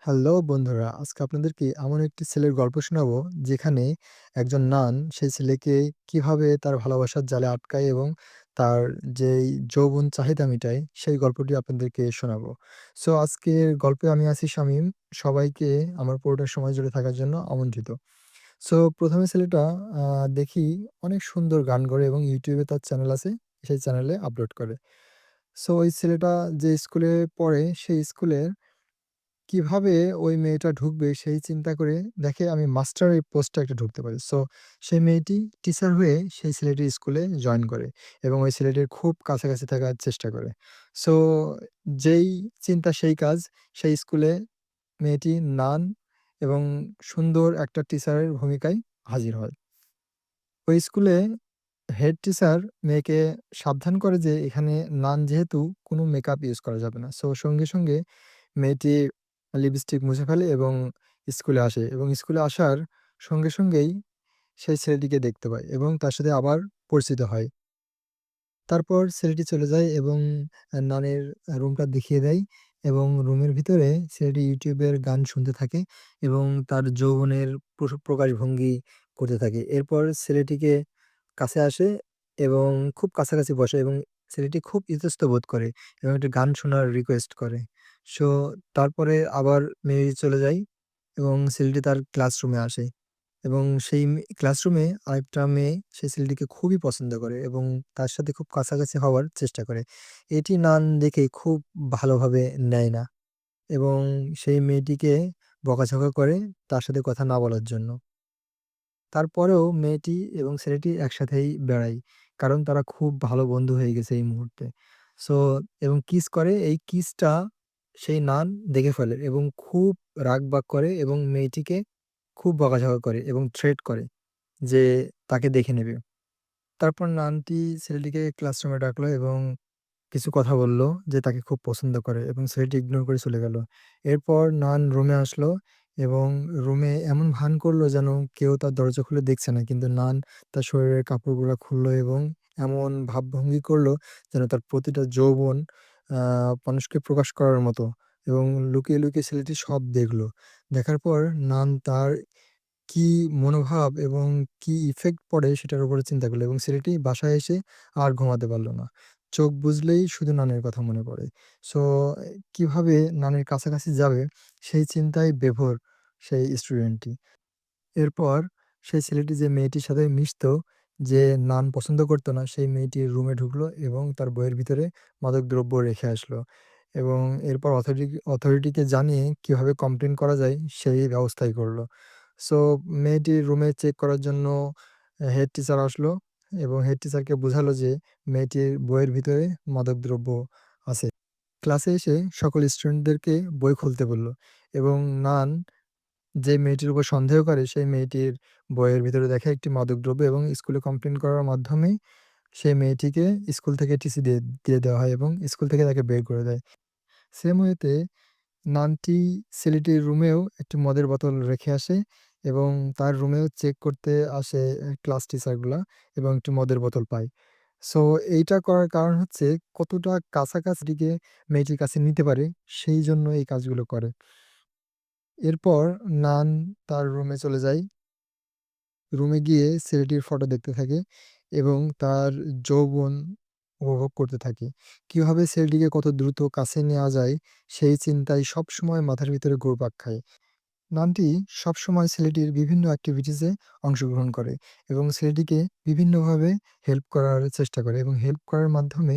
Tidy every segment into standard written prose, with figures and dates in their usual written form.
Hello বন্ধুরা, আজকে আপনাদেরকে এমন একটি ছেলের গল্প শোনাবো, যেখানে একজন নান সেই ছেলেকে কিভাবে তার ভালোবাসার জালে আটকায় এবং তার যেই যৌবন চাহিদা মিটায়, সেই গল্পটি আপনাদেরকে শোনাবো। সো আজকের গল্পে আমি আছি শামীম। সবাইকে আমার পুরোটা সময় জুড়ে থাকার জন্য আমন্ত্রিত। সো ১ম এ ছেলেটা আ দেখি অনেক সুন্দর গান করে এবং YouTube এ তার চ্যানেল আছে, সেই চ্যানেলে আপলোড করে। সো ওই ছেলেটা যে স্কুলে পড়ে, সেই স্কুলের কিভাবে ওই মেয়েটা ঢুকবে সেই চিন্তা করে দেখে আমি মাস্টারের পোস্টে একটা ঢুকতে পারি। সো সেই মেয়েটি টিচার হয়ে সেই ছেলেটির স্কুলে জয়েন করে এবং ওই ছেলেটির খুব কাছাকাছি থাকার চেষ্টা করে। সো যেই চিন্তা সেই কাজ, সেই স্কুলে মেয়েটি নান এবং সুন্দর একটা টিচারের ভূমিকায় হাজির হয়। ওই স্কুলে হেড টিচার মেয়েকে সাবধান করে যে এখানে নান যেহেতু কোনো মেকআপ ইউজ করা যাবে না। সো সঙ্গে মেয়েটি লিপস্টিক মুছে ফেলে এবং স্কুলে আসে এবং স্কুলে আসার সঙ্গেই সেই ছেলেটিকে দেখতে পায় এবং তার সাথে আবার পরিচিত হয়। তারপর ছেলেটি চলে যায় এবং নানের রুমটা দেখিয়ে দেয় এবং রুমের ভিতরে ছেলেটি YouTube এর গান শুনতে থাকে এবং তার যৌবনের প্রকাশভঙ্গি করতে থাকে। এরপর ছেলেটিকে কাছে আসে এবং খুব কাছাকাছি বসে এবং ছেলেটি খুব ইতস্ত বোধ করে এবং একটি গান শোনার রিকোয়েস্ট করে। সো তারপরে আবার মেয়ে চলে যায় এবং ছেলেটি তার ক্লাসরুমে আসে। এবং সেই ক্লাসরুমে আরেকটা মেয়ে সেই ছেলেটিকে খুবই পছন্দ করে এবং তার সাথে খুব কাছাকাছি হওয়ার চেষ্টা করে। এটি নান দেখে খুব ভালোভাবে নেয় না এবং সেই মেয়েটিকে বকাঝকা করে তার সাথে কথা না বলার জন্য। তারপরেও মেয়েটি এবং ছেলেটি একসাথেই বেড়ায়। কারণ তারা খুব ভালো বন্ধু হয়ে গেছে এই মুহূর্তে। সো এবং কিস করে, এই কিসটা সেই নান দেখে ফেলে এবং খুব রাগ-বাগ করে এবং মেয়েটিকে খুব বকাঝকা করে এবং থ্রেট করে যে তাকে দেখে নেবে। তারপর নানটি ছেলেটিকে ক্লাসরুমে ডাকলো এবং কিছু কথা বলল যে তাকে খুব পছন্দ করে এবং ছেলেটি ইগনোর করে চলে গেল। এরপর নান রুমে আসলো এবং রুমে এমন ভান করলো যেন কেউ তার দরজা খুলে দেখছে না। কিন্তু নান তার শরীরের কাপড়গুলা খুললো এবং এমন ভাবভঙ্গি করলো যেন তার প্রতিটা যৌবন আ মানুষকে প্রকাশ করার মতো এবং লুকিয়ে ছেলেটি সব দেখলো। দেখার পর নান তার কি মনোভাব এবং কি ইফেক্ট পড়ে সেটার উপরে চিন্তা করল এবং ছেলেটি বাসায় এসে আর ঘুমাতে পারল না। চোখ বুজলেই শুধু নানের কথা মনে পড়ে। সো কিভাবে নানের কাছাকাছি যাবে সেই চিন্তায় বিভোর সেই স্টুডেন্টটি। এরপর সেই ছেলেটি যে মেয়েটির সাথে মিশতো, যে নান পছন্দ করত না, সেই মেয়েটির রুমে ঢুকলো এবং তার বইয়ের ভিতরে মাদকদ্রব্য রেখে আসলো এবং এরপর অথরিটিকে জানিয়ে কিভাবে কমপ্লেইন করা যায় সেই ব্যবস্থাই করলো। সো মেয়েটির রুমে চেক করার জন্য হেড টিচার আসলো এবং হেড টিচারকে বুঝালো যে মেয়েটির বইয়ের ভিতরে মাদকদ্রব্য আছে। ক্লাসে এসে সকল স্টুডেন্টদেরকে বই খুলতে বলল এবং নান যে মেয়েটির উপর সন্দেহ করে সেই মেয়েটির বইয়ের ভিতরে দেখে একটি মাদকদ্রব্য এবং স্কুলে কমপ্লেইন করার মাধ্যমেই সেই মেয়েটিকে স্কুল থেকে টিসি দিয়ে দেওয়া হয় এবং স্কুল থেকে তাকে বের করে দেয়। সেম ওয়েতে নানটি ছেলেটির রুমেও একটি মদের বোতল রেখে আসে এবং তার রুমেও চেক করতে আসে ক্লাস টিচারগুলা এবং একটি মদের বোতল পায়। সো এইটা করার কারণ হচ্ছে কতটা কাছাকাছিকে মেয়েটির কাছে নিতে পারে সেইজন্য এই কাজগুলো করে। এরপর নান তার রুমে চলে যায়। রুমে গিয়ে ছেলেটির ফটো দেখতে থাকে এবং তার যৌবন উপভোগ করতে থাকে। কিভাবে ছেলেটিকে কত দ্রুত কাছে নেওয়া যায় সেই চিন্তাই সবসময় মাথার ভিতরে ঘুরপাক খায়। নানটি সবসময় ছেলেটির বিভিন্ন activities এ অংশগ্রহণ করে এবং ছেলেটিকে বিভিন্নভাবে হেল্প করার চেষ্টা করে এবং হেল্প করার মাধ্যমে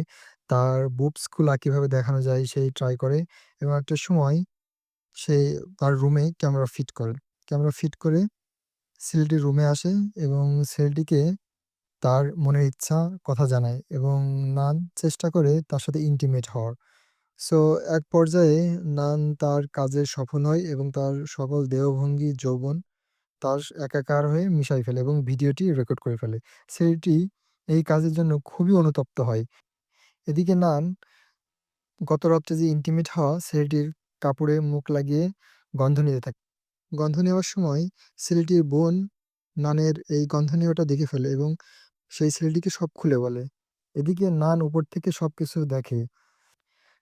তার boobs গুলা কিভাবে দেখানো যায় সেই ট্রাই করে এবং একটা সময় সে তার রুমে ক্যামেরা ফিট করে। ক্যামেরা ফিট করে ছেলেটি রুমে আসে এবং ছেলেটিকে তার মনের ইচ্ছা কথা জানায় এবং নান চেষ্টা করে তার সাথে ইন্টিমেট হওয়ার। সো এক পর্যায়ে নান তার কাজে সফল হয় এবং তার সকল দেহভঙ্গি, যৌবন তার একাকার হয়ে মিশায় ফেলে এবং ভিডিওটি রেকর্ড করে ফেলে। ছেলেটি এই কাজের জন্য খুবই অনুতপ্ত হয়। এদিকে নান গত রাত্রে যে ইন্টিমেট হওয়া ছেলেটির কাপড়ে মুখ লাগিয়ে গন্ধ নিতে থাকে। গন্ধ নেওয়ার সময় ছেলেটির বোন নানের এই গন্ধ নেওয়াটা দেখে ফেলে এবং সেই ছেলেটিকে সব খুলে বলে। এদিকে নান উপর থেকে সবকিছু দেখে।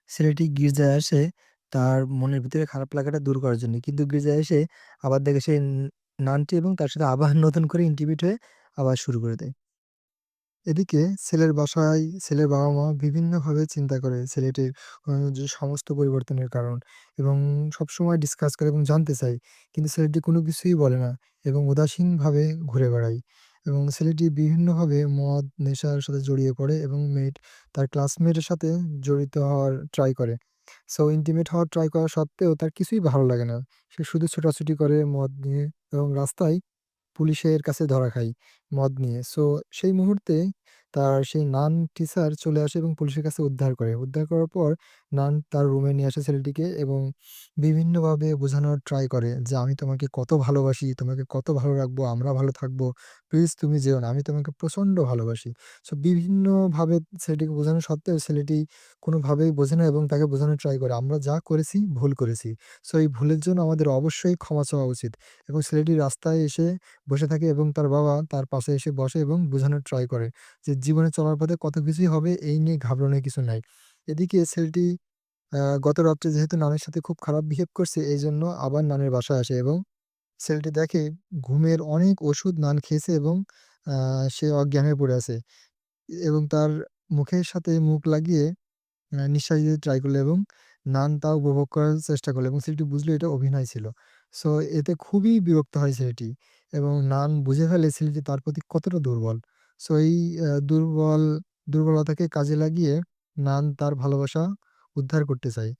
ছেলেটি গির্জায় আসে তার মনের ভিতরে খারাপ লাগাটা দূর করার জন্য। কিন্তু গির্জায় এসে আবার দেখে সেই নানটি এবং তার সাথে আবার নতুন করে ইন্টিমেট হয়ে আবার শুরু করে দেয়। এদিকে ছেলের বাসায় ছেলের বাবা-মা বিভিন্নভাবে চিন্তা করে ছেলেটির যে সমস্ত পরিবর্তনের কারণ এবং সবসময় ডিসকাস করে এবং জানতে চায়। কিন্তু ছেলেটি কোনো কিছুই বলে না এবং উদাসীনভাবে ঘুরে বেড়ায় এবং ছেলেটি বিভিন্নভাবে মদ, নেশার সাথে জড়িয়ে পড়ে এবং তার ক্লাসমেটের সাথে জড়িত হওয়ার ট্রাই করে। সো ইন্টিমেট হওয়ার ট্রাই করা সত্ত্বেও তার কিছুই ভালো লাগে না। সে শুধু ছোটাছুটি করে মদ নিয়ে এবং রাস্তায় পুলিশের কাছে ধরা খাই মদ নিয়ে। সো সেই মুহূর্তে তার সেই নান টিচার চলে আসে এবং পুলিশের কাছে উদ্ধার করে। উদ্ধার করার পর নান তার রুমে নিয়ে আসে ছেলেটিকে এবং বিভিন্নভাবে বোঝানোর ট্রাই করে যে, "আমি তোমাকে কত ভালোবাসি, তোমাকে কত ভালো রাখবো, আমরা ভালো থাকবো। প্লিজ তুমি যেও না। আমি তোমাকে প্রচন্ড ভালোবাসি।" সো বিভিন্নভাবে ছেলেটিকে বোঝানো সত্ত্বেও ছেলেটি কোনোভাবেই বোঝে না এবং তাকে বোঝানোর ট্রাই করে, "আমরা যা করেছি ভুল করেছি। সো এই ভুলের জন্য আমাদের অবশ্যই ক্ষমা চাওয়া উচিত।" এবং ছেলেটি রাস্তায় এসে বসে থাকে এবং তার বাবা তার পাশে এসে বসে এবং বোঝানোর ট্রাই করে যে জীবনে চলার পথে কত কিছুই হবে এই নিয়ে ঘাবড়ানোর কিছু নাই। এদিকে ছেলেটি গত রাত্রে যেহেতু নানির সাথে খুব খারাপ বিহেভ করছে এইজন্য আবার নানির বাসায় আসে এবং ছেলেটি দেখে ঘুমের অনেক ওষুধ নান খেয়েছে এবং আ সে অজ্ঞান হয়ে পড়ে আছে এবং তার মুখের সাথে মুখ লাগিয়ে নিঃশ্বাস দিতে ট্রাই করলো এবং নান তা উপভোগ করার চেষ্টা করলো এবং ছেলেটি বুঝলো এটা অভিনয় ছিল। সো এতে খুবই বিরক্ত হয় ছেলেটি এবং নান বুঝে ফেলে ছেলেটি তার প্রতি কতটা দুর্বল। সো এই দুর্বলতাকে কাজে লাগিয়ে নান তার ভালোবাসা উদ্ধার করতে চায়।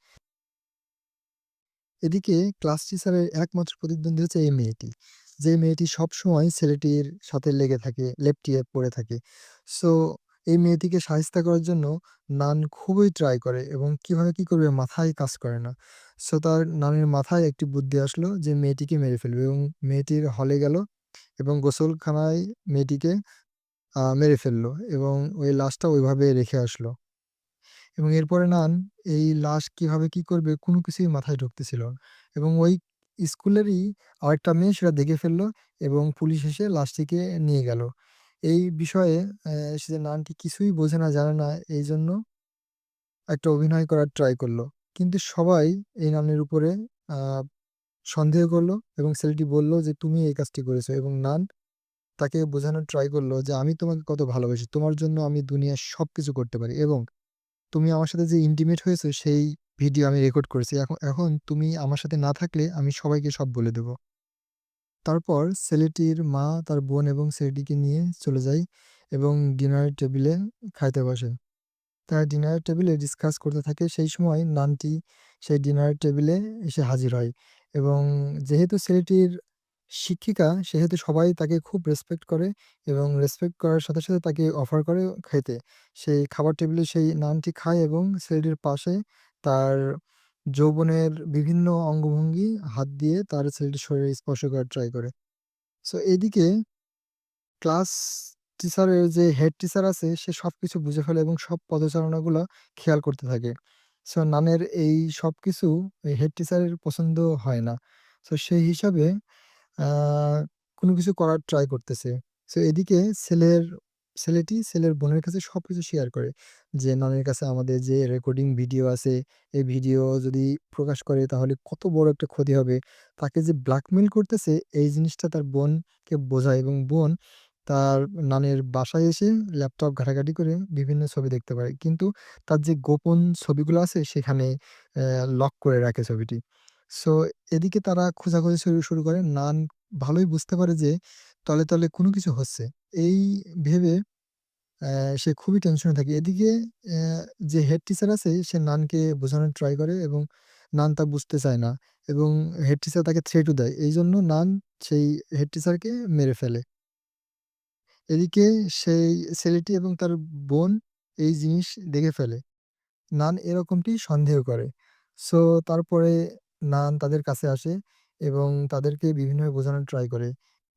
এদিকে ক্লাস টিচারের একমাত্র প্রতিদ্বন্দ্বী হচ্ছে এই মেয়েটি। যে মেয়েটি সবসময় ছেলেটির সাথে লেগে থাকে, লেপটিয়ে পড়ে থাকে। সো এই মেয়েটিকে শায়েস্তা করার জন্য নান খুবই ট্রাই করে এবং কিভাবে কি করবে মাথায় কাজ করে না। সো তার নানের মাথায় একটি বুদ্ধি আসলো যে মেয়েটিকে মেরে ফেলবে এবং মেয়েটির হলে গেল এবং গোসলখানায় মেয়েটিকে মেরে ফেলল এবং ওই লাশটা ওইভাবে রেখে আসলো। এবং এরপরে নান এই লাশ কিভাবে কি করবে কোনো কিছুই মাথায় ঢুকতেছিল না। এবং ওই স্কুলেরই আরেকটা মেয়ে সেটা দেখে ফেলল এবং পুলিশ এসে লাশটিকে নিয়ে গেল। এই বিষয়ে সে যে নানটি কিছুই বোঝে না, জানে না এইজন্য একটা অভিনয় করার ট্রাই করল। কিন্তু সবাই এই নানের উপরে আ সন্দেহ করল এবং ছেলেটি বলল যে, "তুমি এই কাজটি করেছো" এবং নান তাকে বোঝানোর ট্রাই করল যে, "আমি তোমাকে কত ভালোবাসি। তোমার জন্য আমি দুনিয়ার সবকিছু করতে পারি এবং তুমি আমার সাথে যে ইন্টিমেট হয়েছো সেই ভিডিও আমি রেকর্ড করেছি। এখন তুমি আমার সাথে না থাকলে আমি সবাইকে সব বলে দেব।" তারপর ছেলেটির মা, তার বোন এবং ছেলেটিকে নিয়ে চলে যায় এবং ডিনারের টেবিলে খাইতে বসে। তারা ডিনারের টেবিলে ডিসকাস করতে থাকে। সেই সময় নানটি সেই ডিনারের টেবিলে এসে হাজির হয় এবং যেহেতু ছেলেটির শিক্ষিকা, সেহেতু সবাই তাকে খুব রেসপেক্ট করে এবং রেসপেক্ট করার সাথে, সাথে তাকে অফার করে খেতে। সেই খাবার টেবিলে সেই নানটি খায় এবং ছেলেটির পাশে তার যৌবনের বিভিন্ন অঙ্গভঙ্গি হাত দিয়ে তার ছেলেটির শরীরে স্পর্শ করার ট্রাই করে। সো এদিকে ক্লাস টিচারের যে হেড টিচার আছে সে সবকিছু বুঝে ফেলে এবং সব পদচারণাগুলা খেয়াল করতে থাকে। সো নানের এই সবকিছু ওই হেড টিচারের পছন্দ হয় না। সো সেই হিসাবে আ কোনো কিছু করার ট্রাই করতেছে। সো এদিকে ছেলের বোনের কাছে সবকিছু শেয়ার করে। যে নানির কাছে আমাদের যে রেকর্ডিং ভিডিও আছে, এই ভিডিও যদি প্রকাশ করে তাহলে কত বড় একটা ক্ষতি হবে। তাকে যে ব্ল্যাকমেইল করতেছে এই জিনিসটা তার বোনকে বোঝায় এবং বোন তার নানির বাসায় এসে ল্যাপটপ ঘাটাঘাটি করে বিভিন্ন ছবি দেখতে পারে। কিন্তু তার যে গোপন ছবিগুলো আছে সেখানে লক করে রাখে ছবিটি। সো এদিকে তারা খোঁজাখুঁজি শুরু করে। নান ভালোই বুঝতে পারে যে তলে, তলে কোনো কিছু হচ্ছে। এই ভেবে সে খুবই টেনশনে থাকে। এদিকে অ্যা যে হেড টিচার আছে সে নানকে বোঝানোর ট্রাই করে এবং নান তা বুঝতে চায় না এবং হেড টিচার তাকে থ্রেটও দেয়। এইজন্য নান সেই হেড টিচারকে মেরে ফেলে। এদিকে সেই ছেলেটি এবং তার বোন এই জিনিস দেখে ফেলে। নান এরকমটি সন্দেহ করে। সো তারপরে নান তাদের কাছে আসে এবং তাদেরকে বিভিন্নভাবে বোঝানোর ট্রাই করে।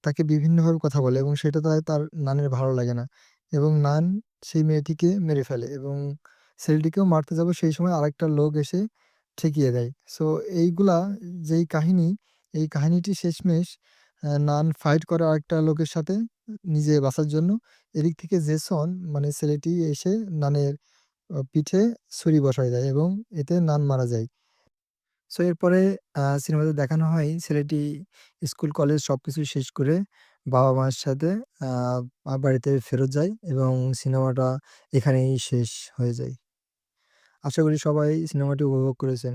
তাকে বিভিন্নভাবে কথা বলে এবং সেটা তার নানের ভালো লাগে না। এবং নান সেই মেয়েটিকে মেরে ফেলে এবং ছেলেটিকেও মারতে যাবে সেই সময় আরেকটা লোক এসে ঠেকিয়ে দেয়। সো এইগুলা যেই কাহিনী, এই কাহিনীটি শেষমেষ নান ফাইট করে আরেকটা লোকের সাথে নিজে বাঁচার জন্য। এদিক থেকে জেসন মানে ছেলেটি এসে নানের পিঠে ছুরি বসায় দেয় এবং এতে নান মারা যায়। সো এরপরে সিনেমাতে দেখানো হয় ছেলেটি স্কুল, কলেজ সবকিছু শেষ করে বাবা-মার সাথে আ বাড়িতে ফেরত যায় এবং সিনেমাটা এখানেই শেষ হয়ে যায়। আশা করি সবাই সিনেমাটি উপভোগ করেছেন।